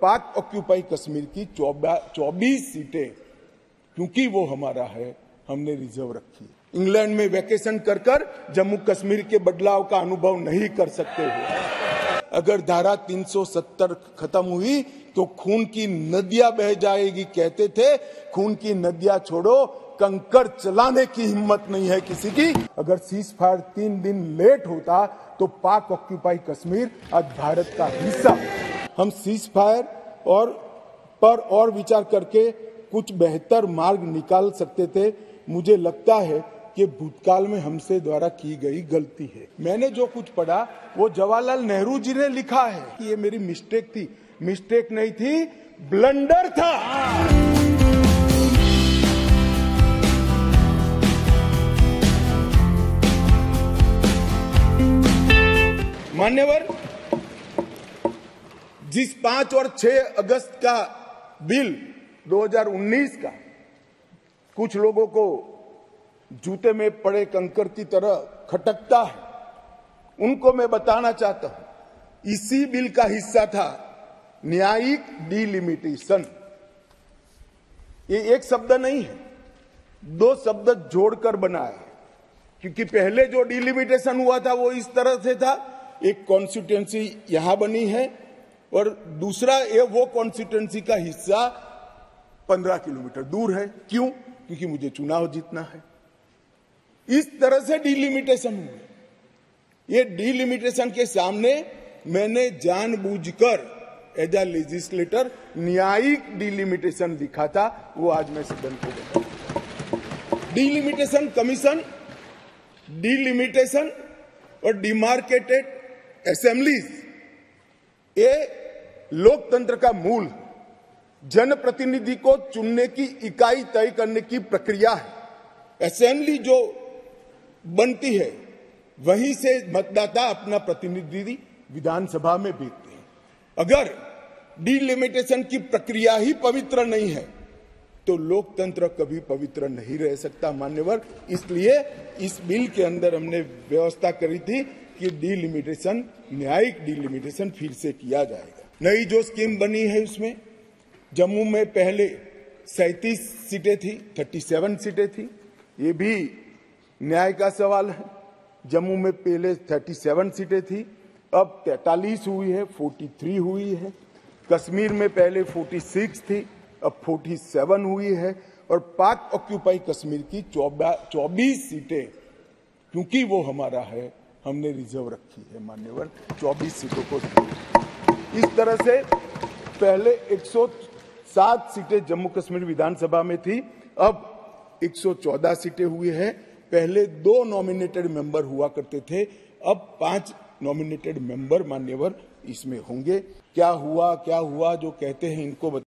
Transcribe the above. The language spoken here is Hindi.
पाक ऑक्यूपाई कश्मीर की 24 सीटें, क्योंकि वो हमारा है, हमने रिजर्व रखी। इंग्लैंड में वैकेशन कर जम्मू कश्मीर के बदलाव का अनुभव नहीं कर सकते हो। अगर धारा 370 खत्म हुई तो खून की नदियां बह जाएगी। कहते थे खून की नदियां छोड़ो, कंकड़ चलाने की हिम्मत नहीं है किसी की। अगर सीज फायर 3 दिन लेट होता तो पाक ऑक्यूपाई कश्मीर आज भारत का हिस्सा। हम सीज फायर पर विचार करके कुछ बेहतर मार्ग निकाल सकते थे। मुझे लगता है कि भूतकाल में हमसे द्वारा की गई गलती है। मैंने जो कुछ पढ़ा वो जवाहरलाल नेहरू जी ने लिखा है कि ये मेरी मिस्टेक थी। मिस्टेक नहीं थी, ब्लंडर था। मान्यवर, जिस 5 और 6 अगस्त का बिल 2019 का कुछ लोगों को जूते में पड़े कंकर की तरह खटकता है, उनको मैं बताना चाहता हूं, इसी बिल का हिस्सा था न्यायिक डिलिमिटेशन। ये एक शब्द नहीं है, 2 शब्द जोड़कर बना है। क्योंकि पहले जो डिलिमिटेशन हुआ था वो इस तरह से था, एक कॉन्स्टिट्यूएंसी यहां बनी है और दूसरा ये वो कॉन्स्टिट्यूएंसी का हिस्सा 15 किलोमीटर दूर है। क्यों? क्योंकि मुझे चुनाव जीतना है। इस तरह से डिलिमिटेशन हुआ। ये डिलिमिटेशन के सामने मैंने जानबूझकर एज अ लेजिस्लेटर न्यायिक डिलिमिटेशन लिखा था। वो आज मैं सदन को बताऊं। डिलिमिटेशन कमीशन, डिलिमिटेशन और डिमार्केटेड असेंबलीज, ये लोकतंत्र का मूल, जनप्रतिनिधि को चुनने की इकाई तय करने की प्रक्रिया है। असेंबली जो बनती है वहीं से मतदाता अपना प्रतिनिधि विधानसभा में भेजते हैं। अगर डिलिमिटेशन की प्रक्रिया ही पवित्र नहीं है तो लोकतंत्र कभी पवित्र नहीं रह सकता। मान्यवर, इसलिए इस बिल के अंदर हमने व्यवस्था करी थी कि डिलिमिटेशन, न्यायिक डिलिमिटेशन फिर से किया जाएगा। नई जो स्कीम बनी है उसमें जम्मू में पहले 37 सीटें थी, 37 सीटें थी। ये भी न्याय का सवाल है। जम्मू में पहले 37 सीटें थी, अब 43 हुई है, 43 हुई है। कश्मीर में पहले 46 थी, अब 47 हुई है। और पाक ऑक्यूपाई कश्मीर की 24 सीटें, क्योंकि वो हमारा है, हमने रिजर्व रखी है। मान्यवर, 24 सीटों को इस तरह से पहले 107 सीटें जम्मू कश्मीर विधानसभा में थी, अब 114 सीटें हुई है। पहले 2 नॉमिनेटेड मेंबर हुआ करते थे, अब 5 नॉमिनेटेड मेंबर मान्यवर इसमें होंगे। क्या हुआ जो कहते हैं इनको